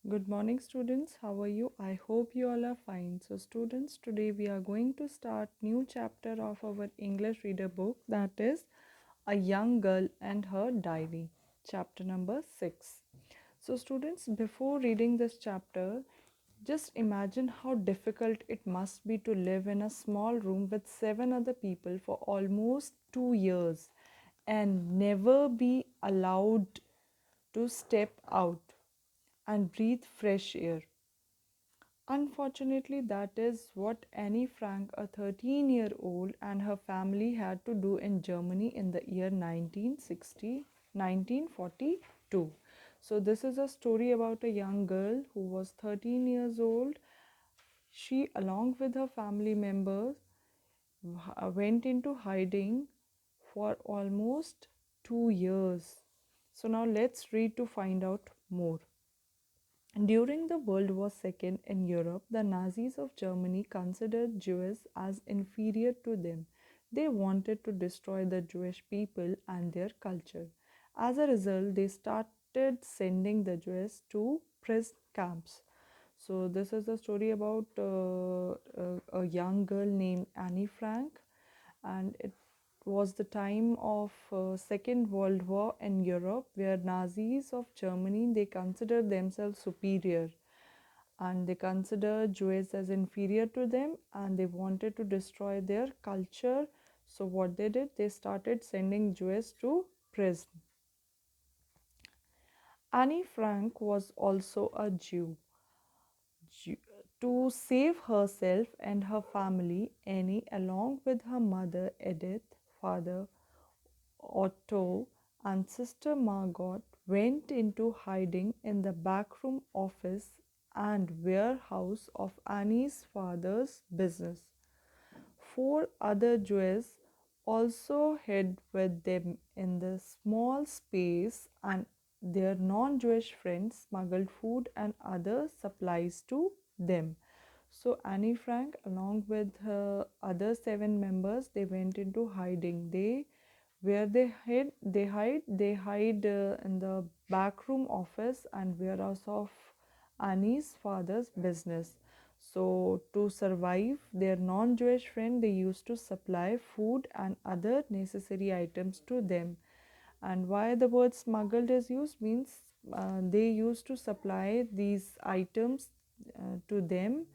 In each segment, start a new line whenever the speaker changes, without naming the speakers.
Good morning, students. How are you? I hope you all are fine. So, students, today we are going to start new chapter of our English reader book, that is A Young Girl and Her Diary, chapter number 6. So, students, before reading this chapter, just imagine how difficult it must be to live in a small room with seven other people for almost 2 years and never be allowed to step out and breathe fresh air. Unfortunately, that is what Annie Frank, a 13-year-old, and her family had to do in Germany in the year 1942. So, this is a story about a young girl who was 13 years old. She, along with her family members, went into hiding for almost 2 years. So, now let's read to find out more. During the World War II in Europe, the Nazis of Germany considered Jews as inferior to them. They wanted to destroy the Jewish people and their culture. As a result, they started sending the Jews to prison camps. So, this is a story about a young girl named Annie Frank, and it was the time of Second World War in Europe, where Nazis of Germany, they considered themselves superior and they considered Jews as inferior to them, and they wanted to destroy their culture. So what they did, they started sending Jews to prison. Annie Frank was also a Jew. Jew. To save herself and her family, Annie, along with her mother Edith, father Otto, and sister Margot, went into hiding in the backroom office and warehouse of Annie's father's business. Four other Jews also hid with them in the small space, and their non Jewish friends smuggled food and other supplies to them. So Annie Frank, along with her other seven members, they went into hiding. They hide in the backroom office and warehouse of Annie's father's business. So to survive their non-Jewish friend, they used to supply food and other necessary items to them. And why the word smuggled is used means they used to supply these items to them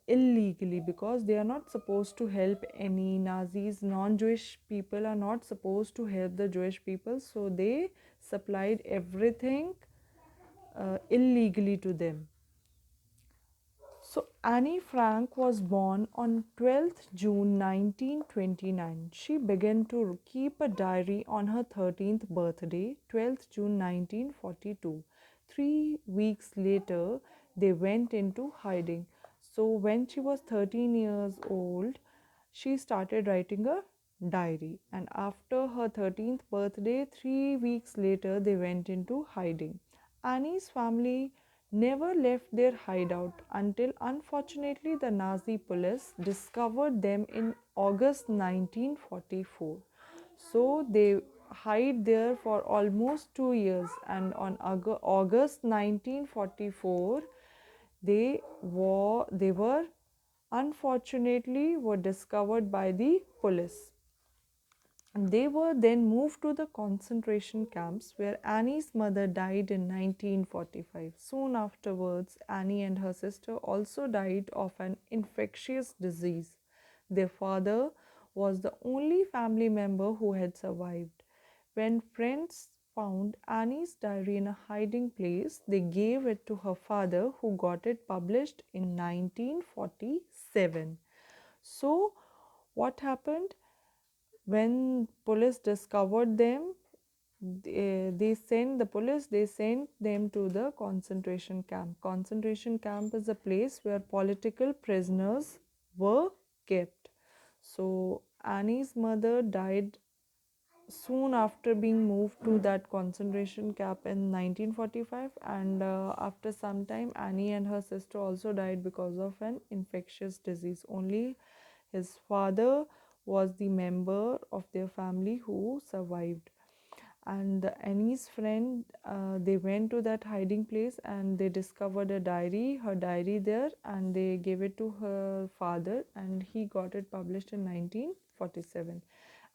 illegally, because they are not supposed to help any Nazis. Non-Jewish people are not supposed to help the Jewish people, so they supplied everything illegally to them. So Annie Frank was born on 12th June 1929. She began to keep a diary on her 13th birthday, 12th June 1942. 3 weeks later, they went into hiding. So when she was 13 years old, she started writing a diary. And after her 13th birthday, 3 weeks later, they went into hiding. Annie's family never left their hideout until, unfortunately, the Nazi police discovered them in August 1944. So they hide there for almost 2 years, and on August 1944, they were unfortunately were discovered by the police. They were then moved to the concentration camps, where Annie's mother died in 1945. Soon afterwards, Annie and her sister also died of an infectious disease. Their father was the only family member who had survived. When friends found Annie's diary in a hiding place, they gave it to her father, who got it published in 1947. So, what happened? When police discovered them, they sent them to the concentration camp. Concentration camp is a place where political prisoners were kept. So Annie's mother died soon after being moved to that concentration camp in 1945, and after some time Annie and her sister also died because of an infectious disease. Only his father was the member of their family who survived. And Annie's friend, they went to that hiding place and they discovered a diary, her diary there, and they gave it to her father, and he got it published in 1947.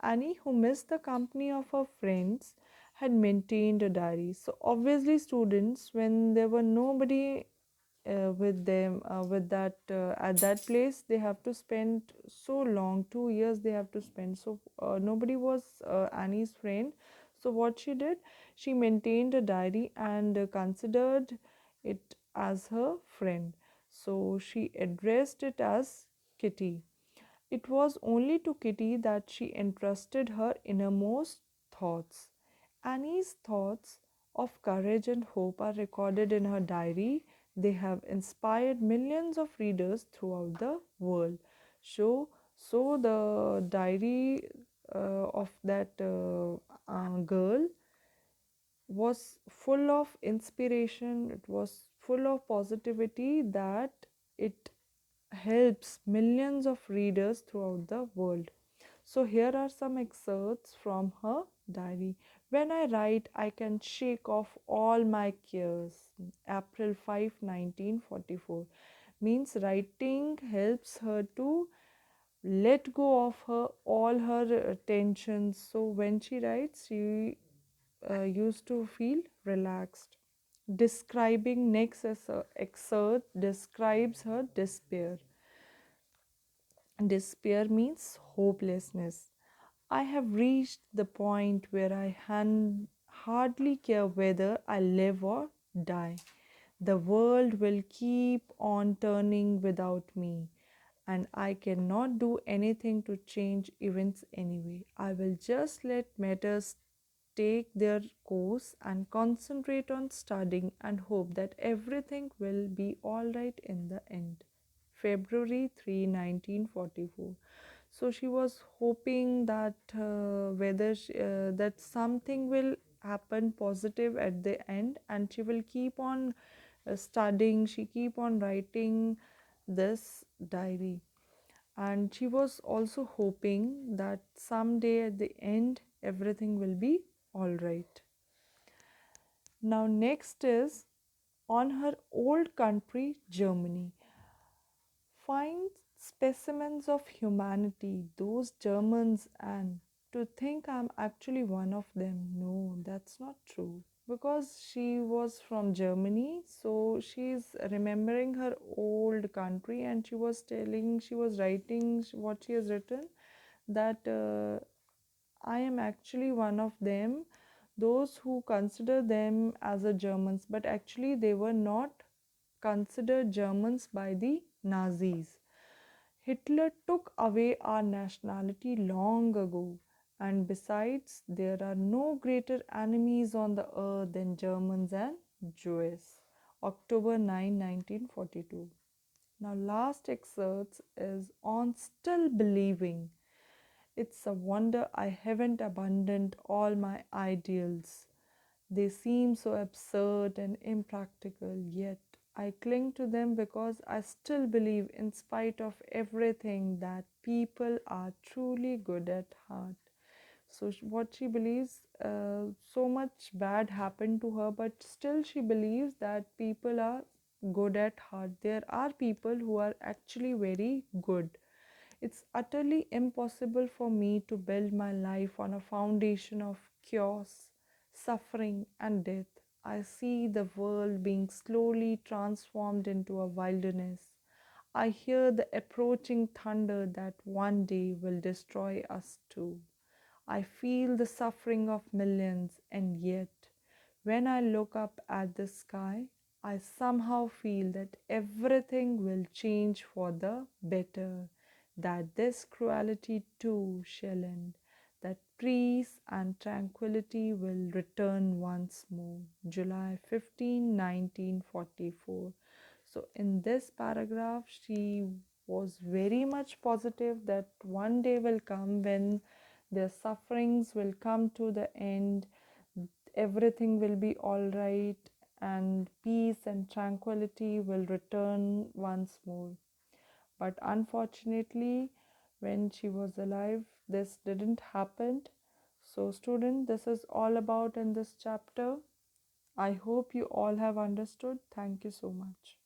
Annie, who missed the company of her friends, had maintained a diary. So obviously, students, when there were nobody with them with that at that place, they have to spend so long, 2 years they have to spend. So nobody was Annie's friend. So what she did, she maintained a diary and considered it as her friend. So she addressed it as Kitty. It was only to Kitty that she entrusted her innermost thoughts. Annie's thoughts of courage and hope are recorded in her diary. They have inspired millions of readers throughout the world. So the diary of that girl was full of inspiration, it was full of positivity, that it helps millions of readers throughout the world. So, here are some excerpts from her diary. When I write, I can shake off all my cares. April 5, 1944. Means writing helps her to let go of her all her tensions. So, when she writes, she used to feel relaxed. Describing next excerpt describes her despair. Despair means hopelessness. I have reached the point where I hardly care whether I live or die. The world will keep on turning without me, and I cannot do anything to change events anyway. I will just let matters take their course and concentrate on studying and hope that everything will be all right in the end. February 3, 1944. So she was hoping that that something will happen positive at the end, and she will keep on studying, she keep on writing this diary. And she was also hoping that someday at the end everything will be all right. Now next is on her old country, Germany. Find specimens of humanity, those Germans, and to think I'm actually one of them. No, that's not true. Because she was from Germany, so she's remembering her old country, and she was writing what she has written, that I am actually one of them, those who consider them as a Germans, but actually they were not considered Germans by the Nazis. Hitler took away our nationality long ago, and besides, there are no greater enemies on the earth than Germans and Jews. October 9, 1942. Now, last excerpt is on still believing. It's a wonder I haven't abandoned all my ideals. They seem so absurd and impractical, yet I cling to them because I still believe, in spite of everything, that people are truly good at heart. So, what she believes, so much bad happened to her, but still she believes that people are good at heart. There are people who are actually very good. It's utterly impossible for me to build my life on a foundation of chaos, suffering, and death. I see the world being slowly transformed into a wilderness. I hear the approaching thunder that one day will destroy us too. I feel the suffering of millions, and yet, when I look up at the sky, I somehow feel that everything will change for the better, that this cruelty too shall end, that peace and tranquility will return once more. July 15, 1944. So, in this paragraph, she was very much positive that one day will come when their sufferings will come to the end, everything will be all right, and peace and tranquility will return once more. But unfortunately, when she was alive, this didn't happen. So, student, this is all about in this chapter. I hope you all have understood. Thank you so much.